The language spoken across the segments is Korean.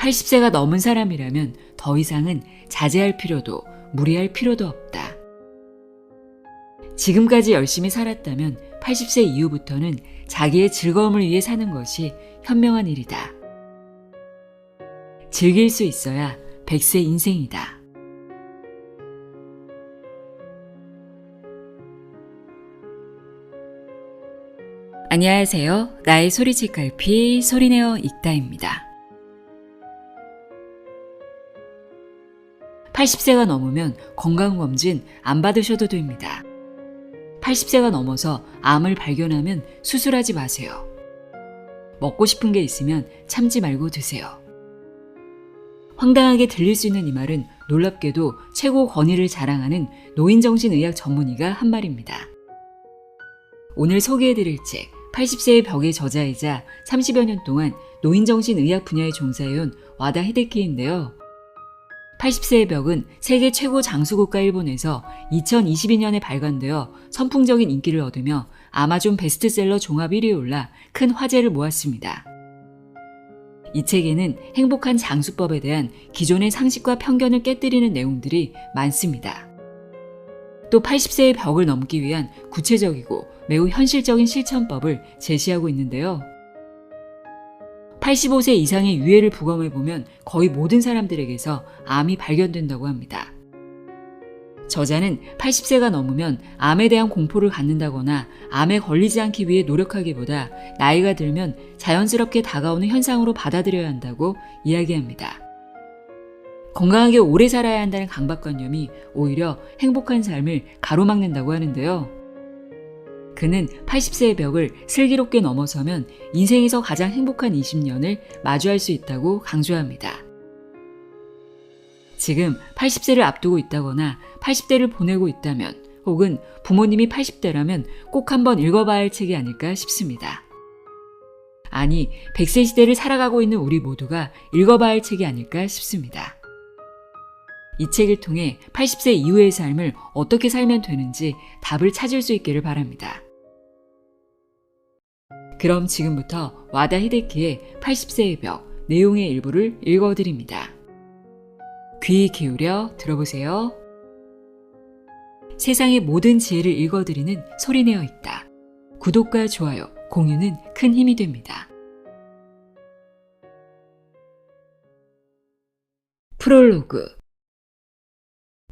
80세가 넘은 사람이라면 더 이상은 자제할 필요도 무리할 필요도 없다. 지금까지 열심히 살았다면 80세 이후부터는 자기의 즐거움을 위해 사는 것이 현명한 일이다. 즐길 수 있어야 100세 인생이다. 안녕하세요. 나의 소리책 갈피 소리내어 읽다입니다. 80세가 넘으면 건강검진 안 받으셔도 됩니다. 80세가 넘어서 암을 발견하면 수술하지 마세요. 먹고 싶은 게 있으면 참지 말고 드세요. 황당하게 들릴 수 있는 이 말은 놀랍게도 최고 권위를 자랑하는 노인정신의학 전문의가 한 말입니다. 오늘 소개해드릴 책 80세의 벽의 저자이자 30여 년 동안 노인정신의학 분야에 종사해온 와다 히데키인데요. 80세의 벽은 세계 최고 장수국가 일본에서 2022년에 발간되어 선풍적인 인기를 얻으며 아마존 베스트셀러 종합 1위에 올라 큰 화제를 모았습니다. 이 책에는 행복한 장수법에 대한 기존의 상식과 편견을 깨뜨리는 내용들이 많습니다. 또 80세의 벽을 넘기 위한 구체적이고 매우 현실적인 실천법을 제시하고 있는데요. 85세 이상의 유해를 부검해보면 거의 모든 사람들에게서 암이 발견된다고 합니다. 저자는 80세가 넘으면 암에 대한 공포를 갖는다거나 암에 걸리지 않기 위해 노력하기보다 나이가 들면 자연스럽게 다가오는 현상으로 받아들여야 한다고 이야기합니다. 건강하게 오래 살아야 한다는 강박관념이 오히려 행복한 삶을 가로막는다고 하는데요. 그는 80세의 벽을 슬기롭게 넘어서면 인생에서 가장 행복한 20년을 마주할 수 있다고 강조합니다. 지금 80세를 앞두고 있다거나 80대를 보내고 있다면 혹은 부모님이 80대라면 꼭 한번 읽어봐야 할 책이 아닐까 싶습니다. 아니, 100세 시대를 살아가고 있는 우리 모두가 읽어봐야 할 책이 아닐까 싶습니다. 이 책을 통해 80세 이후의 삶을 어떻게 살면 되는지 답을 찾을 수 있기를 바랍니다. 그럼 지금부터 와다 히데키의 80세의 벽 내용의 일부를 읽어드립니다. 귀 기울여 들어보세요. 세상의 모든 지혜를 읽어드리는 소리내어 읽다. 구독과 좋아요, 공유는 큰 힘이 됩니다. 프롤로그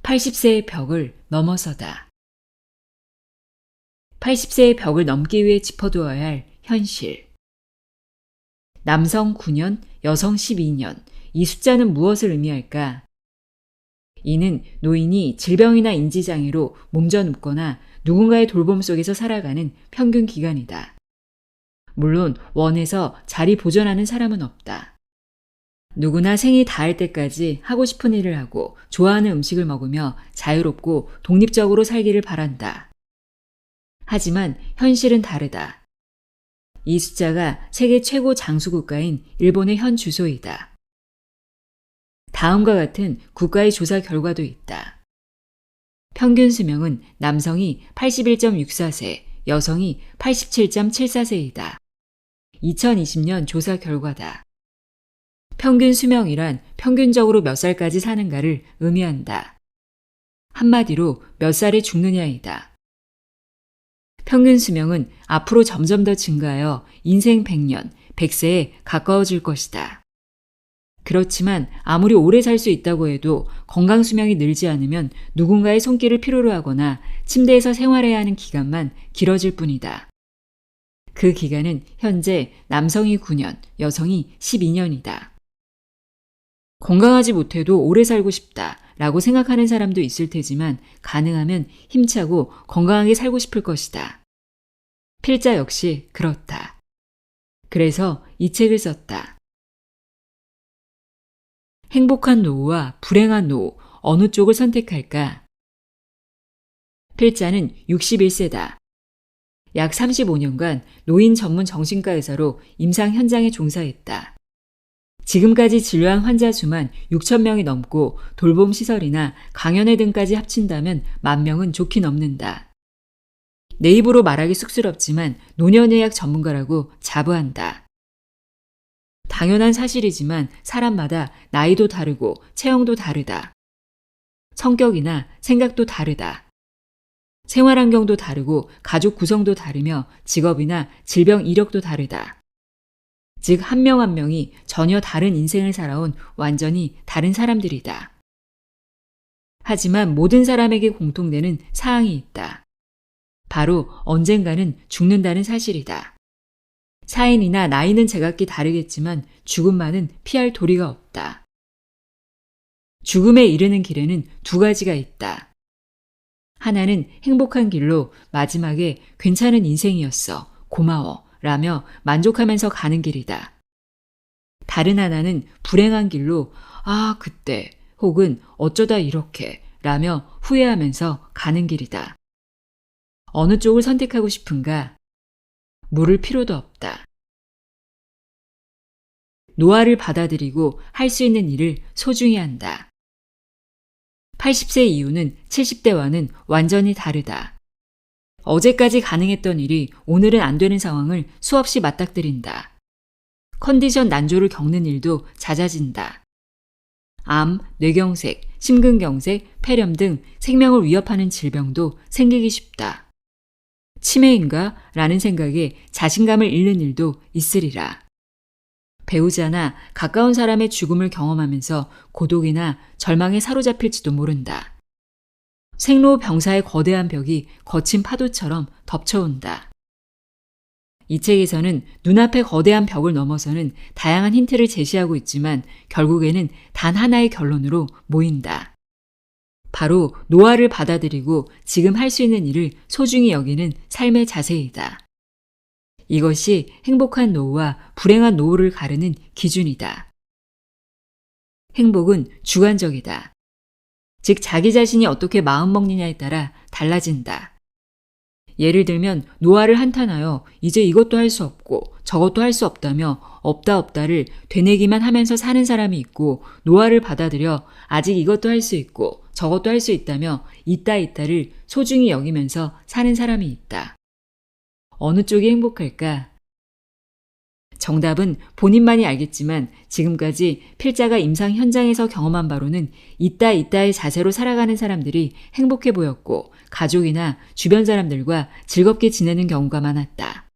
80세의 벽을 넘어서다. 80세의 벽을 넘기 위해 짚어두어야 할 현실. 남성 9년, 여성 12년. 이 숫자는 무엇을 의미할까? 이는 노인이 질병이나 인지장애로 몸져 눕거나 누군가의 돌봄 속에서 살아가는 평균 기간이다. 물론 원해서 자리 보존하는 사람은 없다. 누구나 생이 닿을 때까지 하고 싶은 일을 하고 좋아하는 음식을 먹으며 자유롭고 독립적으로 살기를 바란다. 하지만 현실은 다르다. 이 숫자가 세계 최고 장수국가인 일본의 현 주소이다. 다음과 같은 국가의 조사 결과도 있다. 평균 수명은 남성이 81.64세, 여성이 87.74세이다. 2020년 조사 결과다. 평균 수명이란 평균적으로 몇 살까지 사는가를 의미한다. 한마디로 몇 살에 죽느냐이다. 평균 수명은 앞으로 점점 더 증가하여 인생 100년, 100세에 가까워질 것이다. 그렇지만 아무리 오래 살 수 있다고 해도 건강 수명이 늘지 않으면 누군가의 손길을 필요로 하거나 침대에서 생활해야 하는 기간만 길어질 뿐이다. 그 기간은 현재 남성이 9년, 여성이 12년이다. 건강하지 못해도 오래 살고 싶다 라고 생각하는 사람도 있을 테지만 가능하면 힘차고 건강하게 살고 싶을 것이다. 필자 역시 그렇다. 그래서 이 책을 썼다. 행복한 노후와 불행한 노후 어느 쪽을 선택할까? 필자는 61세다. 약 35년간 노인 전문 정신과 의사로 임상 현장에 종사했다. 지금까지 진료한 환자 수만 6,000명이 넘고 돌봄 시설이나 강연회 등까지 합친다면 10,000명은 좋게 넘는다. 내 입으로 말하기 쑥스럽지만 노년의학 전문가라고 자부한다. 당연한 사실이지만 사람마다 나이도 다르고 체형도 다르다. 성격이나 생각도 다르다. 생활 환경도 다르고 가족 구성도 다르며 직업이나 질병 이력도 다르다. 즉, 한 명 한 명이 전혀 다른 인생을 살아온 완전히 다른 사람들이다. 하지만 모든 사람에게 공통되는 사항이 있다. 바로 언젠가는 죽는다는 사실이다. 사인이나 나이는 제각기 다르겠지만 죽음만은 피할 도리가 없다. 죽음에 이르는 길에는 두 가지가 있다. 하나는 행복한 길로 마지막에 괜찮은 인생이었어, 고마워 라며 만족하면서 가는 길이다. 다른 하나는 불행한 길로 그때 혹은 어쩌다 이렇게 라며 후회하면서 가는 길이다. 어느 쪽을 선택하고 싶은가? 물을 필요도 없다. 노화를 받아들이고 할 수 있는 일을 소중히 한다. 80세 이후는 70대와는 완전히 다르다. 어제까지 가능했던 일이 오늘은 안 되는 상황을 수없이 맞닥뜨린다. 컨디션 난조를 겪는 일도 잦아진다. 암, 뇌경색, 심근경색, 폐렴 등 생명을 위협하는 질병도 생기기 쉽다. 치매인가? 라는 생각에 자신감을 잃는 일도 있으리라. 배우자나 가까운 사람의 죽음을 경험하면서 고독이나 절망에 사로잡힐지도 모른다. 생로병사의 거대한 벽이 거친 파도처럼 덮쳐온다. 이 책에서는 눈앞의 거대한 벽을 넘어서는 다양한 힌트를 제시하고 있지만 결국에는 단 하나의 결론으로 모인다. 바로 노화를 받아들이고 지금 할 수 있는 일을 소중히 여기는 삶의 자세이다. 이것이 행복한 노후와 불행한 노후를 가르는 기준이다. 행복은 주관적이다. 즉, 자기 자신이 어떻게 마음먹느냐에 따라 달라진다. 예를 들면 노화를 한탄하여 이제 이것도 할 수 없고 저것도 할 수 없다며 없다를 되뇌기만 하면서 사는 사람이 있고, 노화를 받아들여 아직 이것도 할 수 있고 저것도 할 수 있다며 있다를 소중히 여기면서 사는 사람이 있다. 어느 쪽이 행복할까? 정답은 본인만이 알겠지만 지금까지 필자가 임상 현장에서 경험한 바로는 있다의 자세로 살아가는 사람들이 행복해 보였고 가족이나 주변 사람들과 즐겁게 지내는 경우가 많았다.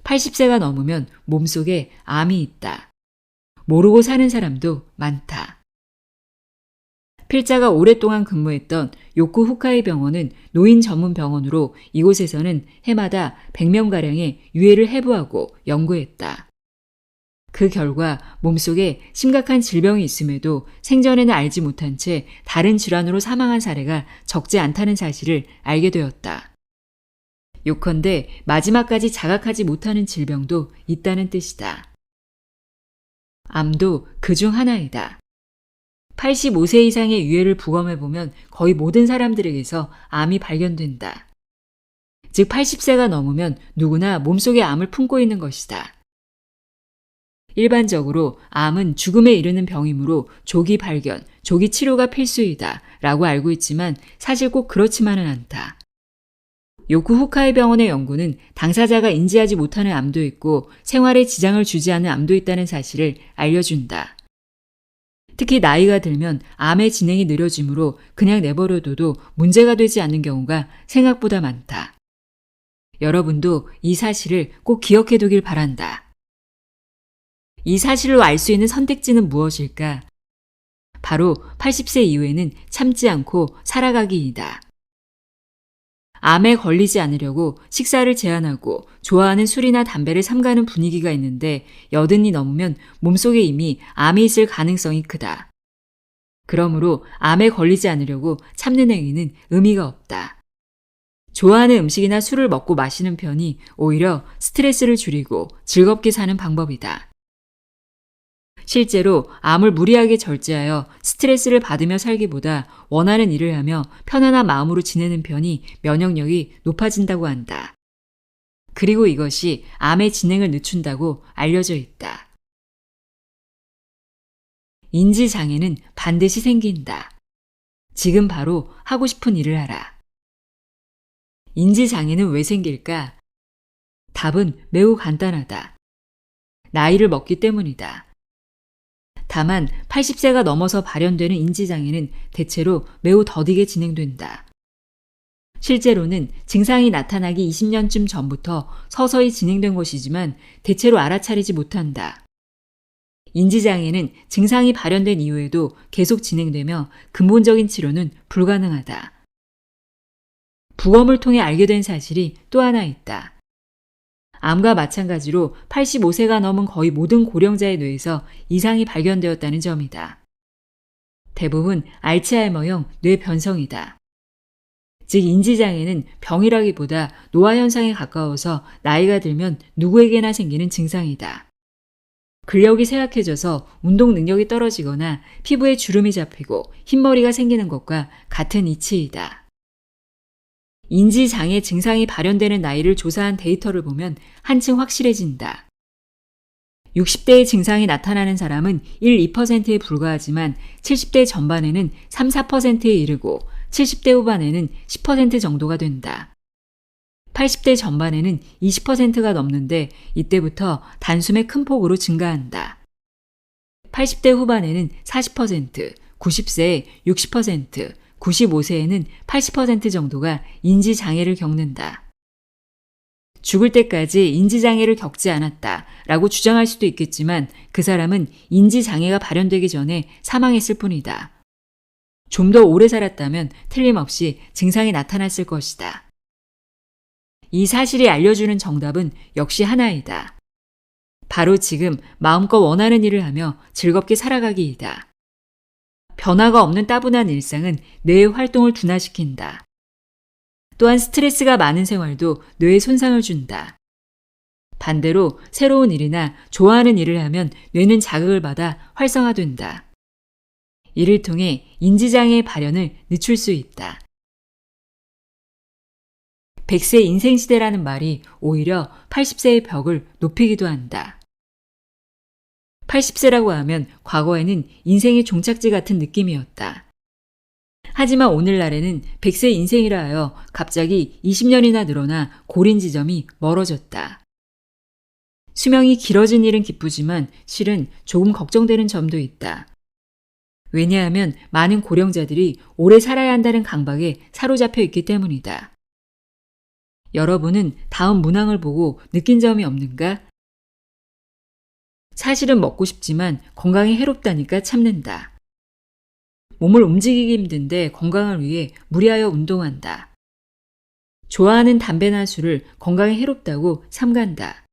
80세가 넘으면 몸속에 암이 있다. 모르고 사는 사람도 많다. 필자가 오랫동안 근무했던 요코 후카이 병원은 노인 전문 병원으로 이곳에서는 해마다 100명가량의 유해를 해부하고 연구했다. 그 결과 몸속에 심각한 질병이 있음에도 생전에는 알지 못한 채 다른 질환으로 사망한 사례가 적지 않다는 사실을 알게 되었다. 요컨대 마지막까지 자각하지 못하는 질병도 있다는 뜻이다. 암도 그중 하나이다. 85세 이상의 유해를 부검해보면 거의 모든 사람들에게서 암이 발견된다. 즉 80세가 넘으면 누구나 몸속에 암을 품고 있는 것이다. 일반적으로 암은 죽음에 이르는 병이므로 조기 발견, 조기 치료가 필수이다 라고 알고 있지만 사실 꼭 그렇지만은 않다. 요코 후카이 병원의 연구는 당사자가 인지하지 못하는 암도 있고 생활에 지장을 주지 않는 암도 있다는 사실을 알려준다. 특히 나이가 들면 암의 진행이 느려지므로 그냥 내버려둬도 문제가 되지 않는 경우가 생각보다 많다. 여러분도 이 사실을 꼭 기억해 두길 바란다. 이 사실로 알 수 있는 선택지는 무엇일까? 바로 80세 이후에는 참지 않고 살아가기이다. 암에 걸리지 않으려고 식사를 제한하고 좋아하는 술이나 담배를 삼가는 분위기가 있는데 80이 넘으면 몸속에 이미 암이 있을 가능성이 크다. 그러므로 암에 걸리지 않으려고 참는 행위는 의미가 없다. 좋아하는 음식이나 술을 먹고 마시는 편이 오히려 스트레스를 줄이고 즐겁게 사는 방법이다. 실제로 암을 무리하게 절제하여 스트레스를 받으며 살기보다 원하는 일을 하며 편안한 마음으로 지내는 편이 면역력이 높아진다고 한다. 그리고 이것이 암의 진행을 늦춘다고 알려져 있다. 인지장애는 반드시 생긴다. 지금 바로 하고 싶은 일을 하라. 인지장애는 왜 생길까? 답은 매우 간단하다. 나이를 먹기 때문이다. 다만 80세가 넘어서 발현되는 인지장애는 대체로 매우 더디게 진행된다. 실제로는 증상이 나타나기 20년쯤 전부터 서서히 진행된 것이지만 대체로 알아차리지 못한다. 인지장애는 증상이 발현된 이후에도 계속 진행되며 근본적인 치료는 불가능하다. 부검을 통해 알게 된 사실이 또 하나 있다. 암과 마찬가지로 85세가 넘은 거의 모든 고령자의 뇌에서 이상이 발견되었다는 점이다. 대부분 알츠하이머형 뇌 변성이다. 즉 인지장애는 병이라기보다 노화현상에 가까워서 나이가 들면 누구에게나 생기는 증상이다. 근력이 쇠약해져서 운동 능력이 떨어지거나 피부에 주름이 잡히고 흰머리가 생기는 것과 같은 이치이다. 인지장애 증상이 발현되는 나이를 조사한 데이터를 보면 한층 확실해진다. 60대의 증상이 나타나는 사람은 1, 2%에 불과하지만 70대 전반에는 3, 4%에 이르고 70대 후반에는 10% 정도가 된다. 80대 전반에는 20%가 넘는데 이때부터 단숨에 큰 폭으로 증가한다. 80대 후반에는 40%, 90세에 60%, 95세에는 80% 정도가 인지장애를 겪는다. 죽을 때까지 인지장애를 겪지 않았다 라고 주장할 수도 있겠지만 그 사람은 인지장애가 발현되기 전에 사망했을 뿐이다. 좀 더 오래 살았다면 틀림없이 증상이 나타났을 것이다. 이 사실이 알려주는 정답은 역시 하나이다. 바로 지금 마음껏 원하는 일을 하며 즐겁게 살아가기이다. 변화가 없는 따분한 일상은 뇌의 활동을 둔화시킨다. 또한 스트레스가 많은 생활도 뇌에 손상을 준다. 반대로 새로운 일이나 좋아하는 일을 하면 뇌는 자극을 받아 활성화된다. 이를 통해 인지장애의 발현을 늦출 수 있다. 100세 인생시대라는 말이 오히려 80세의 벽을 높이기도 한다. 80세라고 하면 과거에는 인생의 종착지 같은 느낌이었다. 하지만 오늘날에는 100세 인생이라 하여 갑자기 20년이나 늘어나 고린 지점이 멀어졌다. 수명이 길어진 일은 기쁘지만 실은 조금 걱정되는 점도 있다. 왜냐하면 많은 고령자들이 오래 살아야 한다는 강박에 사로잡혀 있기 때문이다. 여러분은 다음 문항을 보고 느낀 점이 없는가? 사실은 먹고 싶지만 건강에 해롭다니까 참는다. 몸을 움직이기 힘든데 건강을 위해 무리하여 운동한다. 좋아하는 담배나 술을 건강에 해롭다고 삼간다.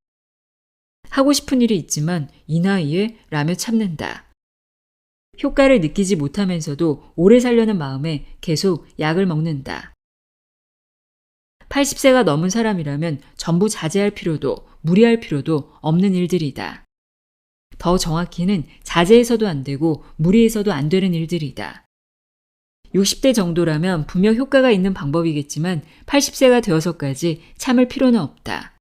하고 싶은 일이 있지만 이 나이에 라며 참는다. 효과를 느끼지 못하면서도 오래 살려는 마음에 계속 약을 먹는다. 80세가 넘은 사람이라면 전부 자제할 필요도 무리할 필요도 없는 일들이다. 더 정확히는 자제해서도 안 되고 무리해서도 안 되는 일들이다. 60대 정도라면 분명 효과가 있는 방법이겠지만 80세가 되어서까지 참을 필요는 없다.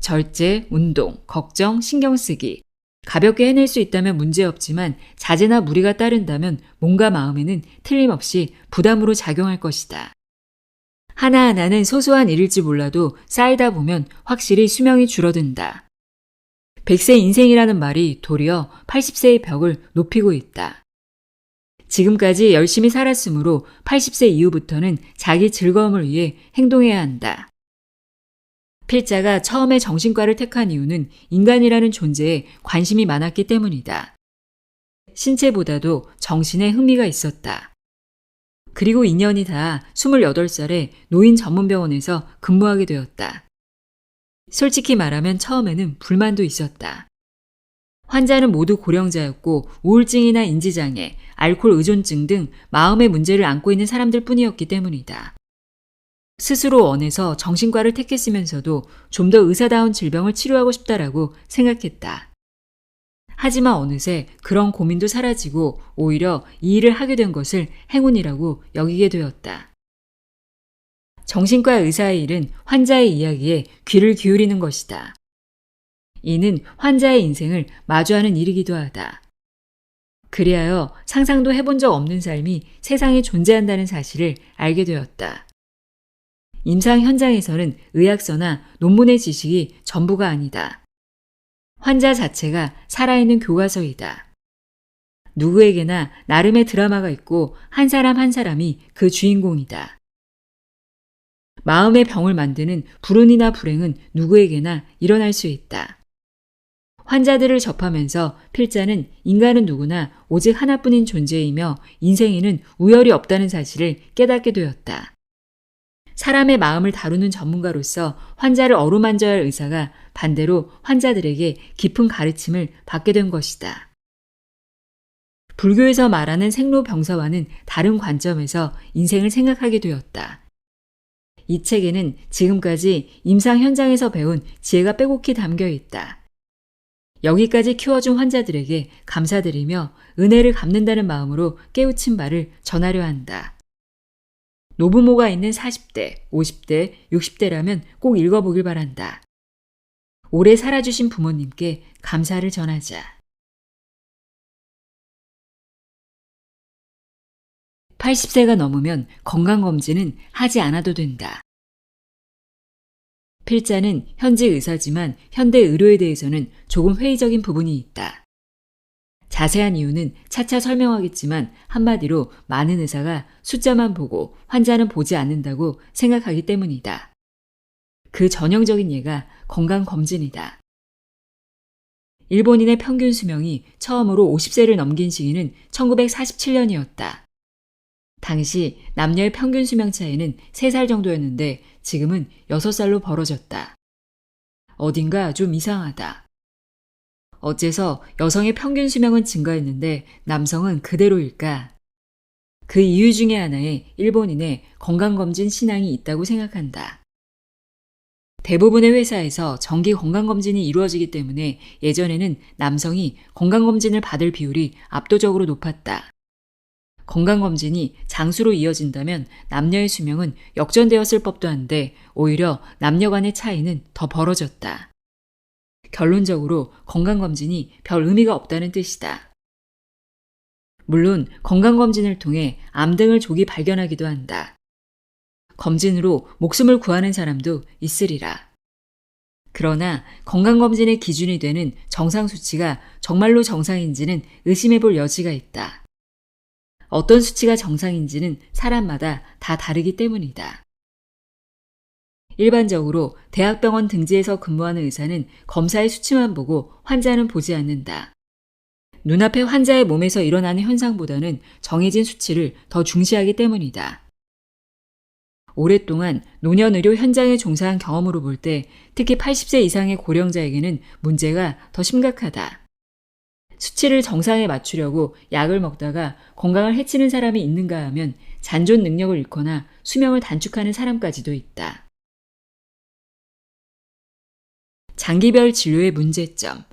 절제, 운동, 걱정, 신경 쓰기. 가볍게 해낼 수 있다면 문제없지만 자제나 무리가 따른다면 몸과 마음에는 틀림없이 부담으로 작용할 것이다. 하나하나는 소소한 일일지 몰라도 쌓이다 보면 확실히 수명이 줄어든다. 100세 인생이라는 말이 도리어 80세의 벽을 높이고 있다. 지금까지 열심히 살았으므로 80세 이후부터는 자기 즐거움을 위해 행동해야 한다. 필자가 처음에 정신과를 택한 이유는 인간이라는 존재에 관심이 많았기 때문이다. 신체보다도 정신에 흥미가 있었다. 그리고 2년이 다 28살에 노인 전문병원에서 근무하게 되었다. 솔직히 말하면 처음에는 불만도 있었다. 환자는 모두 고령자였고 우울증이나 인지장애, 알코올 의존증 등 마음의 문제를 안고 있는 사람들 뿐이었기 때문이다. 스스로 원해서 정신과를 택했으면서도 좀 더 의사다운 질병을 치료하고 싶다라고 생각했다. 하지만 어느새 그런 고민도 사라지고 오히려 이 일을 하게 된 것을 행운이라고 여기게 되었다. 정신과 의사의 일은 환자의 이야기에 귀를 기울이는 것이다. 이는 환자의 인생을 마주하는 일이기도 하다. 그리하여 상상도 해본 적 없는 삶이 세상에 존재한다는 사실을 알게 되었다. 임상 현장에서는 의학서나 논문의 지식이 전부가 아니다. 환자 자체가 살아있는 교과서이다. 누구에게나 나름의 드라마가 있고 한 사람 한 사람이 그 주인공이다. 마음의 병을 만드는 불운이나 불행은 누구에게나 일어날 수 있다. 환자들을 접하면서 필자는 인간은 누구나 오직 하나뿐인 존재이며 인생에는 우열이 없다는 사실을 깨닫게 되었다. 사람의 마음을 다루는 전문가로서 환자를 어루만져야 할 의사가 반대로 환자들에게 깊은 가르침을 받게 된 것이다. 불교에서 말하는 생로병사와는 다른 관점에서 인생을 생각하게 되었다. 이 책에는 지금까지 임상 현장에서 배운 지혜가 빼곡히 담겨 있다. 여기까지 키워준 환자들에게 감사드리며 은혜를 갚는다는 마음으로 깨우친 바를 전하려 한다. 노부모가 있는 40대, 50대, 60대라면 꼭 읽어보길 바란다. 오래 살아주신 부모님께 감사를 전하자. 80세가 넘으면 건강검진은 하지 않아도 된다. 필자는 현직 의사지만 현대 의료에 대해서는 조금 회의적인 부분이 있다. 자세한 이유는 차차 설명하겠지만 한마디로 많은 의사가 숫자만 보고 환자는 보지 않는다고 생각하기 때문이다. 그 전형적인 예가 건강검진이다. 일본인의 평균 수명이 처음으로 50세를 넘긴 시기는 1947년이었다. 당시 남녀의 평균 수명 차이는 3살 정도였는데 지금은 6살로 벌어졌다. 어딘가 좀 이상하다. 어째서 여성의 평균 수명은 증가했는데 남성은 그대로일까? 그 이유 중에 하나에 일본인의 건강검진 신앙이 있다고 생각한다. 대부분의 회사에서 정기 건강검진이 이루어지기 때문에 예전에는 남성이 건강검진을 받을 비율이 압도적으로 높았다. 건강검진이 장수로 이어진다면 남녀의 수명은 역전되었을 법도 한데 오히려 남녀 간의 차이는 더 벌어졌다. 결론적으로 건강검진이 별 의미가 없다는 뜻이다. 물론 건강검진을 통해 암 등을 조기 발견하기도 한다. 검진으로 목숨을 구하는 사람도 있으리라. 그러나 건강검진의 기준이 되는 정상 수치가 정말로 정상인지는 의심해 볼 여지가 있다. 어떤 수치가 정상인지는 사람마다 다 다르기 때문이다. 일반적으로 대학병원 등지에서 근무하는 의사는 검사의 수치만 보고 환자는 보지 않는다. 눈앞에 환자의 몸에서 일어나는 현상보다는 정해진 수치를 더 중시하기 때문이다. 오랫동안 노년의료 현장에 종사한 경험으로 볼 때 특히 80세 이상의 고령자에게는 문제가 더 심각하다. 수치를 정상에 맞추려고 약을 먹다가 건강을 해치는 사람이 있는가 하면 잔존 능력을 잃거나 수명을 단축하는 사람까지도 있다. 장기별 진료의 문제점.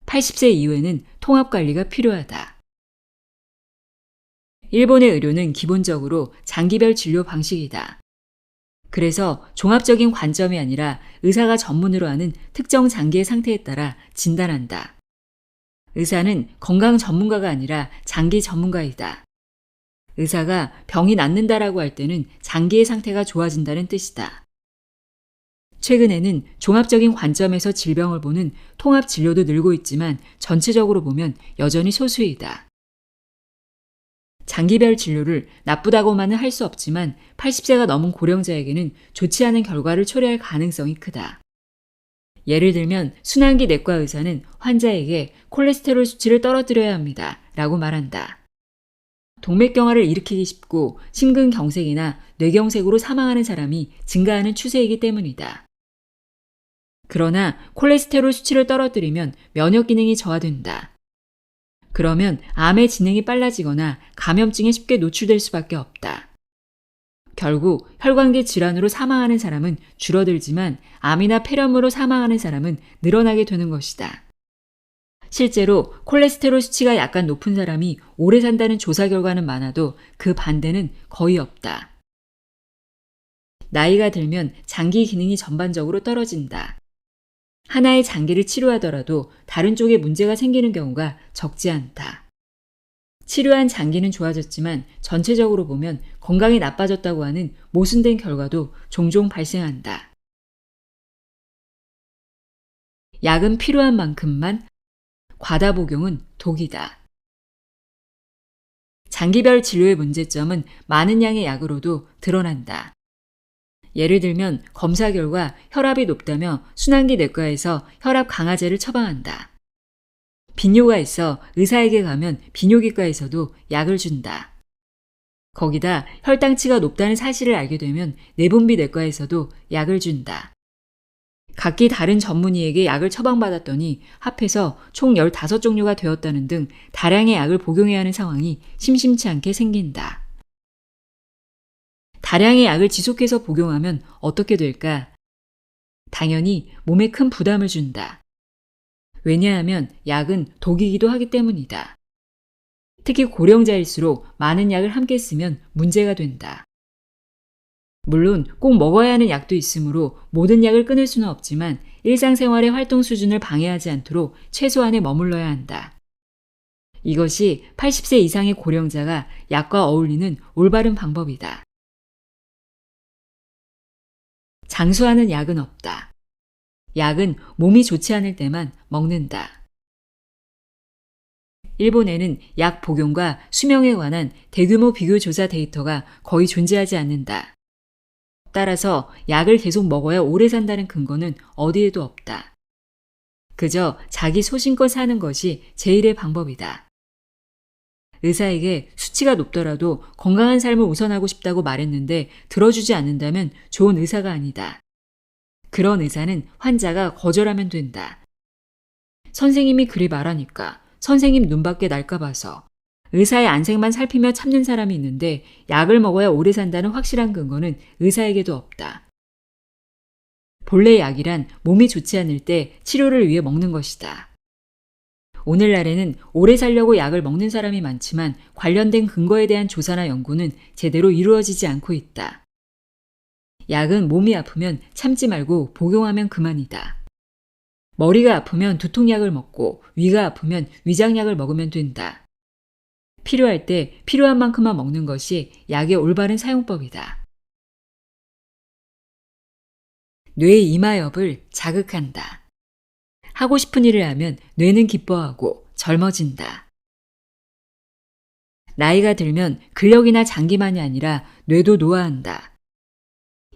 80세 이후에는 통합관리가 필요하다. 일본의 의료는 기본적으로 장기별 진료 방식이다. 그래서 종합적인 관점이 아니라 의사가 전문으로 하는 특정 장기의 상태에 따라 진단한다. 의사는 건강 전문가가 아니라 장기 전문가이다. 의사가 병이 낫는다라고 할 때는 장기의 상태가 좋아진다는 뜻이다. 최근에는 종합적인 관점에서 질병을 보는 통합 진료도 늘고 있지만 전체적으로 보면 여전히 소수이다. 장기별 진료를 나쁘다고만은 할 수 없지만 80세가 넘은 고령자에게는 좋지 않은 결과를 초래할 가능성이 크다. 예를 들면 순환기 내과 의사는 환자에게 콜레스테롤 수치를 떨어뜨려야 합니다. 라고 말한다. 동맥경화를 일으키기 쉽고 심근경색이나 뇌경색으로 사망하는 사람이 증가하는 추세이기 때문이다. 그러나 콜레스테롤 수치를 떨어뜨리면 면역 기능이 저하된다. 그러면 암의 진행이 빨라지거나 감염증에 쉽게 노출될 수밖에 없다. 결국 혈관계 질환으로 사망하는 사람은 줄어들지만 암이나 폐렴으로 사망하는 사람은 늘어나게 되는 것이다. 실제로 콜레스테롤 수치가 약간 높은 사람이 오래 산다는 조사 결과는 많아도 그 반대는 거의 없다. 나이가 들면 장기 기능이 전반적으로 떨어진다. 하나의 장기를 치료하더라도 다른 쪽에 문제가 생기는 경우가 적지 않다. 치료한 장기는 좋아졌지만 전체적으로 보면 건강이 나빠졌다고 하는 모순된 결과도 종종 발생한다. 약은 필요한 만큼만, 과다 복용은 독이다. 장기별 진료의 문제점은 많은 양의 약으로도 드러난다. 예를 들면 검사 결과 혈압이 높다며 순환기 내과에서 혈압 강화제를 처방한다. 비뇨가 있어 의사에게 가면 비뇨기과에서도 약을 준다. 거기다 혈당치가 높다는 사실을 알게 되면 내분비 내과에서도 약을 준다. 각기 다른 전문의에게 약을 처방받았더니 합해서 총 15종류가 되었다는 등 다량의 약을 복용해야 하는 상황이 심심치 않게 생긴다. 다량의 약을 지속해서 복용하면 어떻게 될까? 당연히 몸에 큰 부담을 준다. 왜냐하면 약은 독이기도 하기 때문이다. 특히 고령자일수록 많은 약을 함께 쓰면 문제가 된다. 물론 꼭 먹어야 하는 약도 있으므로 모든 약을 끊을 수는 없지만 일상생활의 활동 수준을 방해하지 않도록 최소한에 머물러야 한다. 이것이 80세 이상의 고령자가 약과 어울리는 올바른 방법이다. 장수하는 약은 없다. 약은 몸이 좋지 않을 때만 먹는다. 일본에는 약 복용과 수명에 관한 대규모 비교 조사 데이터가 거의 존재하지 않는다. 따라서 약을 계속 먹어야 오래 산다는 근거는 어디에도 없다. 그저 자기 소신껏 사는 것이 제일의 방법이다. 의사에게 수치가 높더라도 건강한 삶을 우선하고 싶다고 말했는데 들어주지 않는다면 좋은 의사가 아니다. 그런 의사는 환자가 거절하면 된다. 선생님이 그리 말하니까, 선생님 눈밖에 날까 봐서. 의사의 안색만 살피며 참는 사람이 있는데 약을 먹어야 오래 산다는 확실한 근거는 의사에게도 없다. 본래 약이란 몸이 좋지 않을 때 치료를 위해 먹는 것이다. 오늘날에는 오래 살려고 약을 먹는 사람이 많지만 관련된 근거에 대한 조사나 연구는 제대로 이루어지지 않고 있다. 약은 몸이 아프면 참지 말고 복용하면 그만이다. 머리가 아프면 두통약을 먹고 위가 아프면 위장약을 먹으면 된다. 필요할 때 필요한 만큼만 먹는 것이 약의 올바른 사용법이다. 뇌의 이마엽을 자극한다. 하고 싶은 일을 하면 뇌는 기뻐하고 젊어진다. 나이가 들면 근력이나 장기만이 아니라 뇌도 노화한다.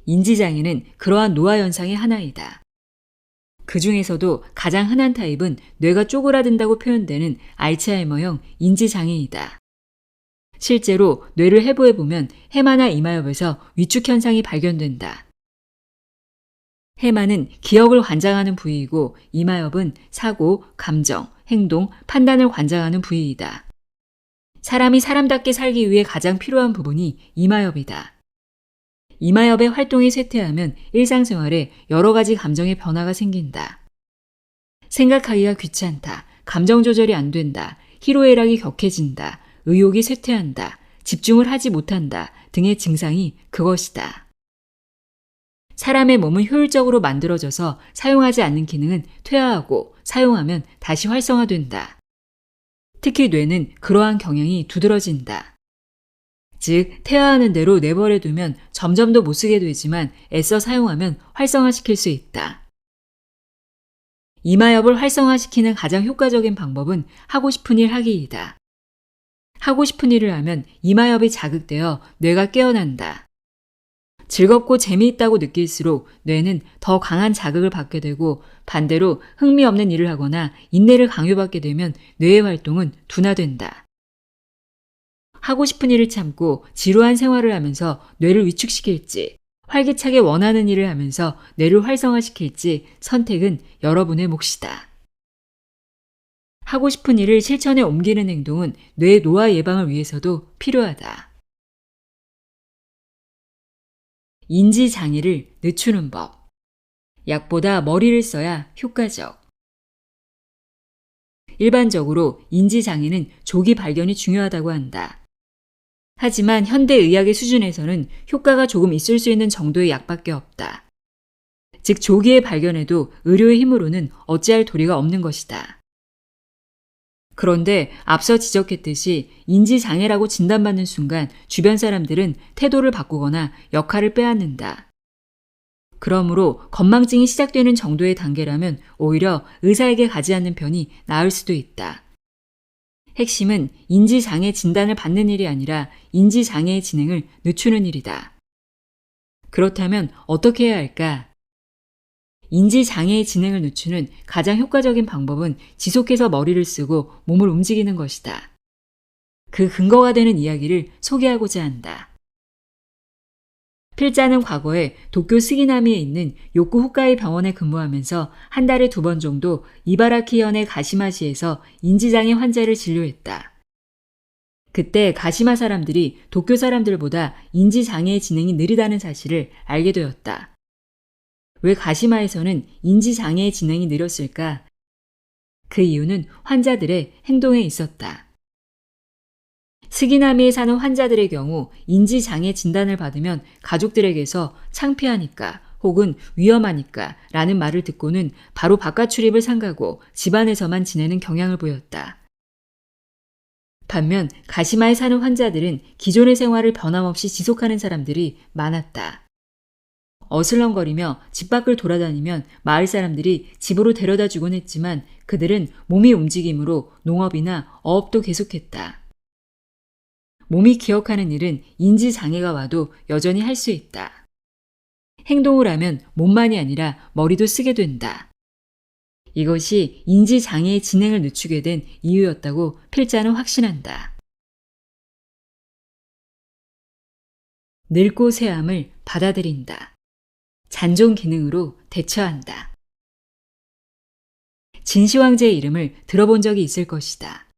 인지장애는 그러한 노화 현상의 하나이다. 그 중에서도 가장 흔한 타입은 뇌가 쪼그라든다고 표현되는 알츠하이머형 인지장애이다. 실제로 뇌를 해부해보면 해마나 이마엽에서 위축 현상이 발견된다. 해마는 기억을 관장하는 부위이고 이마엽은 사고, 감정, 행동, 판단을 관장하는 부위이다. 사람이 사람답게 살기 위해 가장 필요한 부분이 이마엽이다. 이마엽의 활동이 쇠퇴하면 일상생활에 여러 가지 감정의 변화가 생긴다. 생각하기가 귀찮다, 감정 조절이 안 된다, 희로애락이 격해진다, 의욕이 쇠퇴한다, 집중을 하지 못한다 등의 증상이 그것이다. 사람의 몸은 효율적으로 만들어져서 사용하지 않는 기능은 퇴화하고 사용하면 다시 활성화된다. 특히 뇌는 그러한 경향이 두드러진다. 즉, 퇴화하는 대로 내버려 두면 점점 더 못 쓰게 되지만 애써 사용하면 활성화시킬 수 있다. 이마엽을 활성화시키는 가장 효과적인 방법은 하고 싶은 일 하기이다. 하고 싶은 일을 하면 이마엽이 자극되어 뇌가 깨어난다. 즐겁고 재미있다고 느낄수록 뇌는 더 강한 자극을 받게 되고 반대로 흥미없는 일을 하거나 인내를 강요받게 되면 뇌의 활동은 둔화된다. 하고 싶은 일을 참고 지루한 생활을 하면서 뇌를 위축시킬지, 활기차게 원하는 일을 하면서 뇌를 활성화시킬지 선택은 여러분의 몫이다. 하고 싶은 일을 실천에 옮기는 행동은 뇌 노화 예방을 위해서도 필요하다. 인지장애를 늦추는 법. 약보다 머리를 써야 효과적. 일반적으로 인지장애는 조기 발견이 중요하다고 한다. 하지만 현대의학의 수준에서는 효과가 조금 있을 수 있는 정도의 약밖에 없다. 즉 조기에 발견해도 의료의 힘으로는 어찌할 도리가 없는 것이다. 그런데 앞서 지적했듯이 인지장애라고 진단받는 순간 주변 사람들은 태도를 바꾸거나 역할을 빼앗는다. 그러므로 건망증이 시작되는 정도의 단계라면 오히려 의사에게 가지 않는 편이 나을 수도 있다. 핵심은 인지장애 진단을 받는 일이 아니라 인지장애의 진행을 늦추는 일이다. 그렇다면 어떻게 해야 할까? 인지장애의 진행을 늦추는 가장 효과적인 방법은 지속해서 머리를 쓰고 몸을 움직이는 것이다. 그 근거가 되는 이야기를 소개하고자 한다. 필자는 과거에 도쿄 스기나미에 있는 요쿠 후카이 병원에 근무하면서 한 달에 2번 정도 이바라키현의 가시마시에서 인지장애 환자를 진료했다. 그때 가시마 사람들이 도쿄 사람들보다 인지장애의 진행이 느리다는 사실을 알게 되었다. 왜 가시마에서는 인지장애의 진행이 느렸을까? 그 이유는 환자들의 행동에 있었다. 스기나미에 사는 환자들의 경우 인지장애 진단을 받으면 가족들에게서 창피하니까 혹은 위험하니까 라는 말을 듣고는 바로 바깥 출입을 삼가고 집안에서만 지내는 경향을 보였다. 반면 가시마에 사는 환자들은 기존의 생활을 변함없이 지속하는 사람들이 많았다. 어슬렁거리며 집 밖을 돌아다니면 마을 사람들이 집으로 데려다 주곤 했지만 그들은 몸이 움직임으로 농업이나 어업도 계속했다. 몸이 기억하는 일은 인지장애가 와도 여전히 할 수 있다. 행동을 하면 몸만이 아니라 머리도 쓰게 된다. 이것이 인지장애의 진행을 늦추게 된 이유였다고 필자는 확신한다. 늙고 쇠함을 받아들인다. 잔존 기능으로 대처한다. 진시황제의 이름을 들어본 적이 있을 것이다.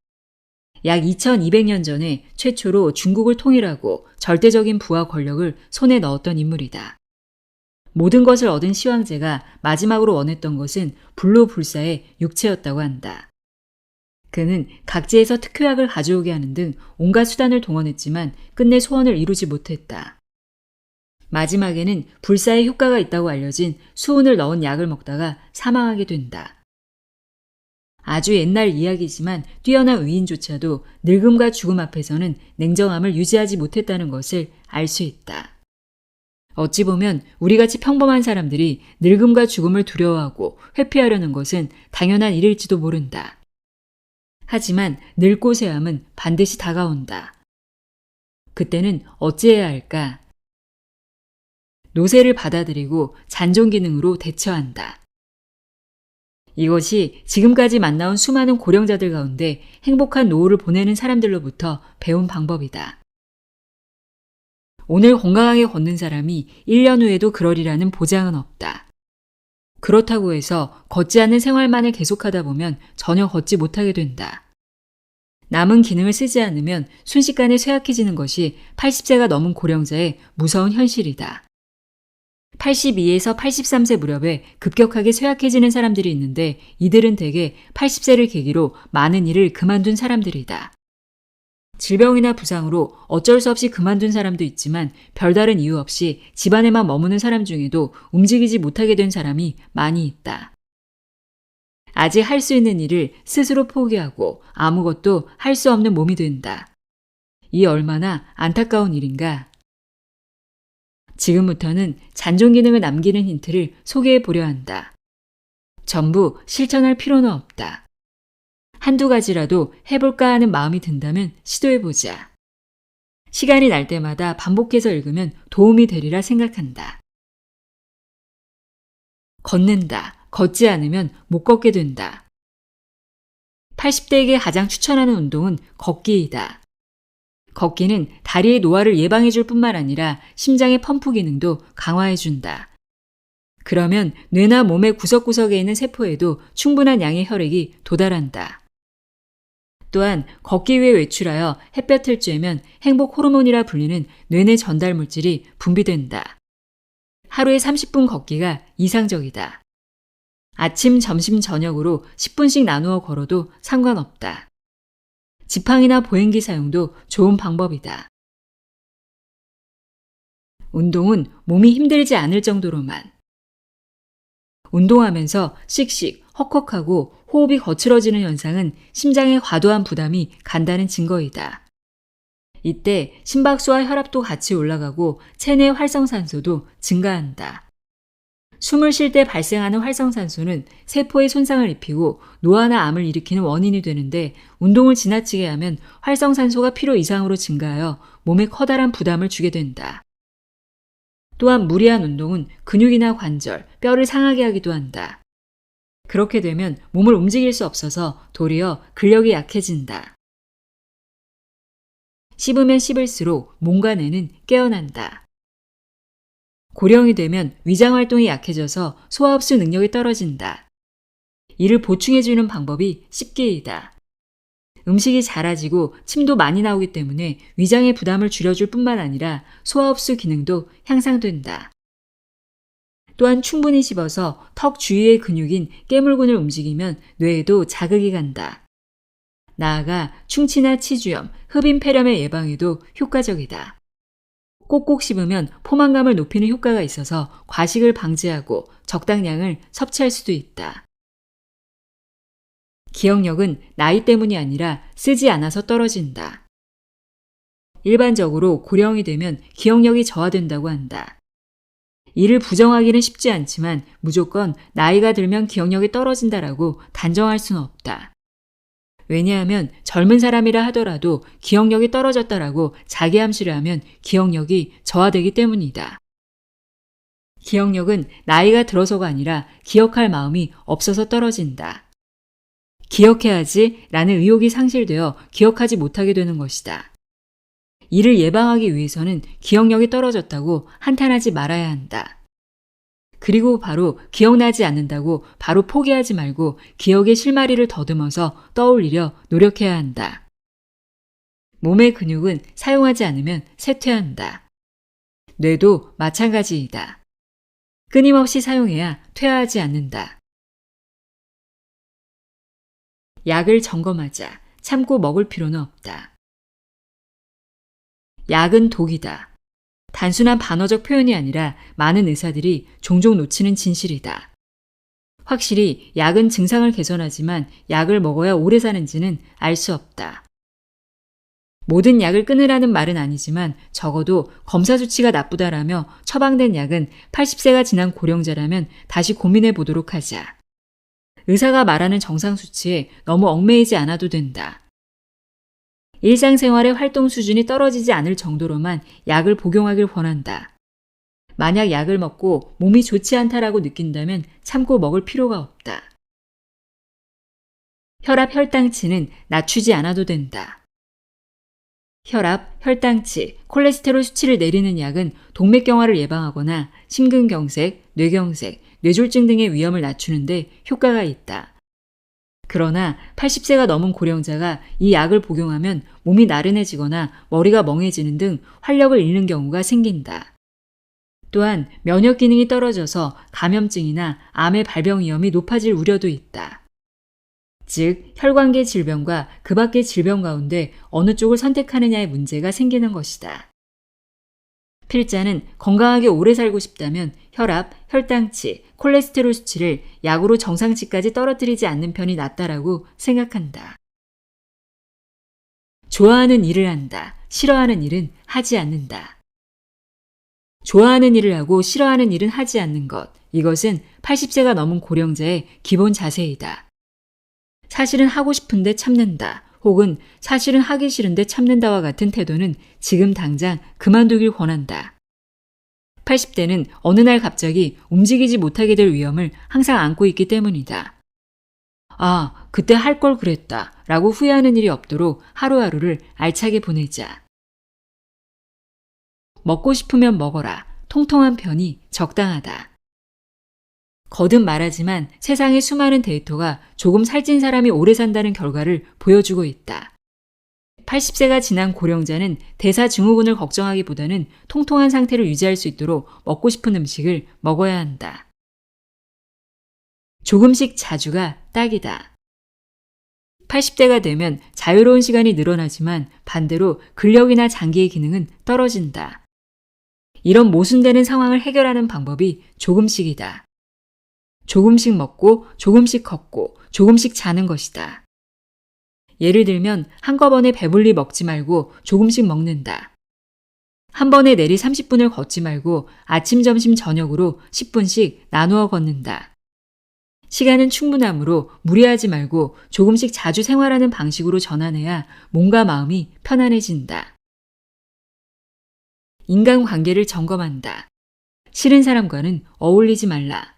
약 2200년 전에 최초로 중국을 통일하고 절대적인 부와 권력을 손에 넣었던 인물이다. 모든 것을 얻은 시황제가 마지막으로 원했던 것은 불로불사의 육체였다고 한다. 그는 각지에서 특효약을 가져오게 하는 등 온갖 수단을 동원했지만 끝내 소원을 이루지 못했다. 마지막에는 불사의 효과가 있다고 알려진 수은을 넣은 약을 먹다가 사망하게 된다. 아주 옛날 이야기지만 뛰어난 의인조차도 늙음과 죽음 앞에서는 냉정함을 유지하지 못했다는 것을 알 수 있다. 어찌 보면 우리같이 평범한 사람들이 늙음과 죽음을 두려워하고 회피하려는 것은 당연한 일일지도 모른다. 하지만 늙고 쇠함은 반드시 다가온다. 그때는 어찌해야 할까? 노쇠를 받아들이고 잔존 기능으로 대처한다. 이것이 지금까지 만나온 수많은 고령자들 가운데 행복한 노후를 보내는 사람들로부터 배운 방법이다. 오늘 건강하게 걷는 사람이 1년 후에도 그러리라는 보장은 없다. 그렇다고 해서 걷지 않는 생활만을 계속하다 보면 전혀 걷지 못하게 된다. 남은 기능을 쓰지 않으면 순식간에 쇠약해지는 것이 80세가 넘은 고령자의 무서운 현실이다. 82에서 83세 무렵에 급격하게 쇠약해지는 사람들이 있는데 이들은 대개 80세를 계기로 많은 일을 그만둔 사람들이다. 질병이나 부상으로 어쩔 수 없이 그만둔 사람도 있지만 별다른 이유 없이 집안에만 머무는 사람 중에도 움직이지 못하게 된 사람이 많이 있다. 아직 할 수 있는 일을 스스로 포기하고 아무것도 할 수 없는 몸이 된다. 이 얼마나 안타까운 일인가. 지금부터는 잔존 기능을 남기는 힌트를 소개해 보려 한다. 전부 실천할 필요는 없다. 한두 가지라도 해볼까 하는 마음이 든다면 시도해보자. 시간이 날 때마다 반복해서 읽으면 도움이 되리라 생각한다. 걷는다. 걷지 않으면 못 걷게 된다. 80대에게 가장 추천하는 운동은 걷기이다. 걷기는 다리의 노화를 예방해줄 뿐만 아니라 심장의 펌프 기능도 강화해준다. 그러면 뇌나 몸의 구석구석에 있는 세포에도 충분한 양의 혈액이 도달한다. 또한 걷기 위해 외출하여 햇볕을 쬐면 행복 호르몬이라 불리는 뇌내 전달 물질이 분비된다. 하루에 30분 걷기가 이상적이다. 아침, 점심, 저녁으로 10분씩 나누어 걸어도 상관없다. 지팡이나 보행기 사용도 좋은 방법이다. 운동은 몸이 힘들지 않을 정도로만. 운동하면서 씩씩, 헉헉하고 호흡이 거칠어지는 현상은 심장의 과도한 부담이 간다는 증거이다. 이때 심박수와 혈압도 같이 올라가고 체내 활성산소도 증가한다. 숨을 쉴 때 발생하는 활성산소는 세포에 손상을 입히고 노화나 암을 일으키는 원인이 되는데 운동을 지나치게 하면 활성산소가 필요 이상으로 증가하여 몸에 커다란 부담을 주게 된다. 또한 무리한 운동은 근육이나 관절, 뼈를 상하게 하기도 한다. 그렇게 되면 몸을 움직일 수 없어서 도리어 근력이 약해진다. 씹으면 씹을수록 몸과 뇌는 깨어난다. 고령이 되면 위장 활동이 약해져서 소화흡수 능력이 떨어진다. 이를 보충해주는 방법이 씹기이다. 음식이 작아지고 침도 많이 나오기 때문에 위장의 부담을 줄여줄 뿐만 아니라 소화흡수 기능도 향상된다. 또한 충분히 씹어서 턱 주위의 근육인 깨물근을 움직이면 뇌에도 자극이 간다. 나아가 충치나 치주염, 흡인 폐렴의 예방에도 효과적이다. 꼭꼭 씹으면 포만감을 높이는 효과가 있어서 과식을 방지하고 적당량을 섭취할 수도 있다. 기억력은 나이 때문이 아니라 쓰지 않아서 떨어진다. 일반적으로 고령이 되면 기억력이 저하된다고 한다. 이를 부정하기는 쉽지 않지만 무조건 나이가 들면 기억력이 떨어진다라고 단정할 수는 없다. 왜냐하면 젊은 사람이라 하더라도 기억력이 떨어졌다라고 자기암시를 하면 기억력이 저하되기 때문이다. 기억력은 나이가 들어서가 아니라 기억할 마음이 없어서 떨어진다. 기억해야지 라는 의욕이 상실되어 기억하지 못하게 되는 것이다. 이를 예방하기 위해서는 기억력이 떨어졌다고 한탄하지 말아야 한다. 그리고 바로 기억나지 않는다고 바로 포기하지 말고 기억의 실마리를 더듬어서 떠올리려 노력해야 한다. 몸의 근육은 사용하지 않으면 쇠퇴한다. 뇌도 마찬가지이다. 끊임없이 사용해야 퇴화하지 않는다. 약을 점검하자. 참고 먹을 필요는 없다. 약은 독이다. 단순한 반어적 표현이 아니라 많은 의사들이 종종 놓치는 진실이다. 확실히 약은 증상을 개선하지만 약을 먹어야 오래 사는지는 알 수 없다. 모든 약을 끊으라는 말은 아니지만 적어도 검사 수치가 나쁘다라며 처방된 약은 80세가 지난 고령자라면 다시 고민해 보도록 하자. 의사가 말하는 정상 수치에 너무 얽매이지 않아도 된다. 일상생활의 활동 수준이 떨어지지 않을 정도로만 약을 복용하길 권한다. 만약 약을 먹고 몸이 좋지 않다라고 느낀다면 참고 먹을 필요가 없다. 혈압, 혈당치는 낮추지 않아도 된다. 혈압, 혈당치, 콜레스테롤 수치를 내리는 약은 동맥경화를 예방하거나 심근경색, 뇌경색, 뇌졸중 등의 위험을 낮추는데 효과가 있다. 그러나 80세가 넘은 고령자가 이 약을 복용하면 몸이 나른해지거나 머리가 멍해지는 등 활력을 잃는 경우가 생긴다. 또한 면역 기능이 떨어져서 감염증이나 암의 발병 위험이 높아질 우려도 있다. 즉, 혈관계 질병과 그 밖의 질병 가운데 어느 쪽을 선택하느냐의 문제가 생기는 것이다. 필자는 건강하게 오래 살고 싶다면 혈압, 혈당치, 콜레스테롤 수치를 약으로 정상치까지 떨어뜨리지 않는 편이 낫다라고 생각한다. 좋아하는 일을 한다. 싫어하는 일은 하지 않는다. 좋아하는 일을 하고 싫어하는 일은 하지 않는 것. 이것은 80세가 넘은 고령자의 기본 자세이다. 사실은 하고 싶은데 참는다. 혹은 사실은 하기 싫은데 참는다와 같은 태도는 지금 당장 그만두길 권한다. 80대는 어느 날 갑자기 움직이지 못하게 될 위험을 항상 안고 있기 때문이다. 아, 그때 할 걸 그랬다 라고 후회하는 일이 없도록 하루하루를 알차게 보내자. 먹고 싶으면 먹어라. 통통한 편이 적당하다. 거듭 말하지만 세상의 수많은 데이터가 조금 살찐 사람이 오래 산다는 결과를 보여주고 있다. 80세가 지난 고령자는 대사증후군을 걱정하기보다는 통통한 상태를 유지할 수 있도록 먹고 싶은 음식을 먹어야 한다. 조금씩 자주가 딱이다. 80대가 되면 자유로운 시간이 늘어나지만 반대로 근력이나 장기의 기능은 떨어진다. 이런 모순되는 상황을 해결하는 방법이 조금씩이다. 조금씩 먹고 조금씩 걷고 조금씩 자는 것이다. 예를 들면 한꺼번에 배불리 먹지 말고 조금씩 먹는다. 한 번에 내리 30분을 걷지 말고 아침, 점심, 저녁으로 10분씩 나누어 걷는다. 시간은 충분하므로 무리하지 말고 조금씩 자주 생활하는 방식으로 전환해야 몸과 마음이 편안해진다. 인간관계를 점검한다. 싫은 사람과는 어울리지 말라.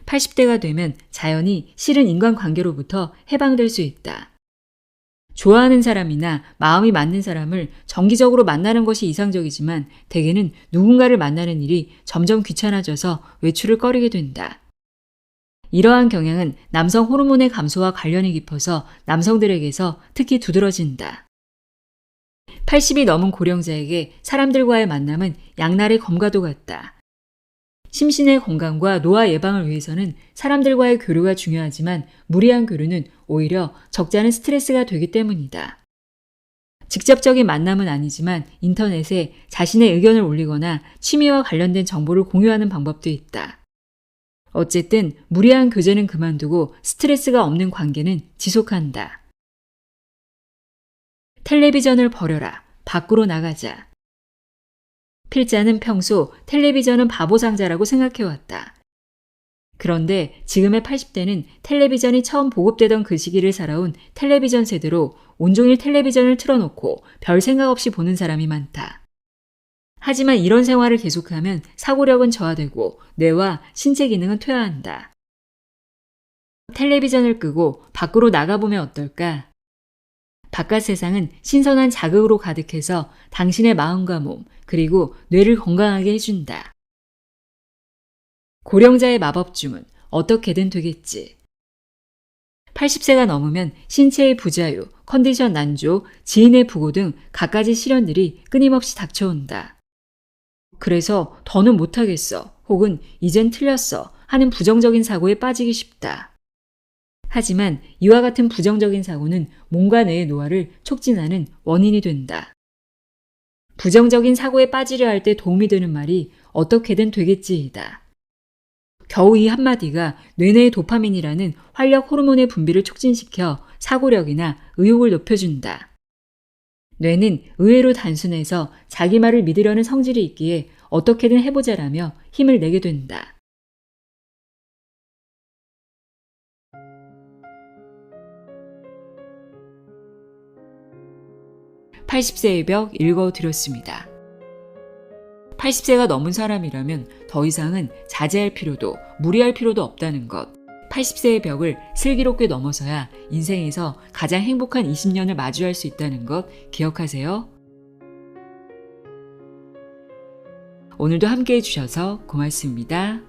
80대가 되면 자연히 싫은 인간관계로부터 해방될 수 있다. 좋아하는 사람이나 마음이 맞는 사람을 정기적으로 만나는 것이 이상적이지만 대개는 누군가를 만나는 일이 점점 귀찮아져서 외출을 꺼리게 된다. 이러한 경향은 남성 호르몬의 감소와 관련이 깊어서 남성들에게서 특히 두드러진다. 80이 넘은 고령자에게 사람들과의 만남은 양날의 검과도 같다. 심신의 건강과 노화 예방을 위해서는 사람들과의 교류가 중요하지만 무리한 교류는 오히려 적지 않은 스트레스가 되기 때문이다. 직접적인 만남은 아니지만 인터넷에 자신의 의견을 올리거나 취미와 관련된 정보를 공유하는 방법도 있다. 어쨌든 무리한 교제는 그만두고 스트레스가 없는 관계는 지속한다. 텔레비전을 버려라. 밖으로 나가자. 필자는 평소 텔레비전은 바보상자라고 생각해왔다. 그런데 지금의 80대는 텔레비전이 처음 보급되던 그 시기를 살아온 텔레비전 세대로 온종일 텔레비전을 틀어놓고 별 생각 없이 보는 사람이 많다. 하지만 이런 생활을 계속하면 사고력은 저하되고 뇌와 신체 기능은 퇴화한다. 텔레비전을 끄고 밖으로 나가보면 어떨까? 바깥 세상은 신선한 자극으로 가득해서 당신의 마음과 몸, 그리고 뇌를 건강하게 해준다. 고령자의 마법 주문, 어떻게든 되겠지. 80세가 넘으면 신체의 부자유, 컨디션 난조, 지인의 부고 등 갖가지 시련들이 끊임없이 닥쳐온다. 그래서 더는 못하겠어, 혹은 이젠 틀렸어 하는 부정적인 사고에 빠지기 쉽다. 하지만 이와 같은 부정적인 사고는 몸과 뇌의 노화를 촉진하는 원인이 된다. 부정적인 사고에 빠지려 할 때 도움이 되는 말이 어떻게든 되겠지이다. 겨우 이 한마디가 뇌내의 도파민이라는 활력 호르몬의 분비를 촉진시켜 사고력이나 의욕을 높여준다. 뇌는 의외로 단순해서 자기 말을 믿으려는 성질이 있기에 어떻게든 해보자라며 힘을 내게 된다. (80세의 벽) 읽어드렸습니다. 80세가 넘은 사람이라면 더 이상은 자제할 필요도 무리할 필요도 없다는 것. 80세의 벽을 슬기롭게 넘어서야 인생에서 가장 행복한 20년을 마주할 수 있다는 것 기억하세요. 오늘도 함께해 주셔서 고맙습니다.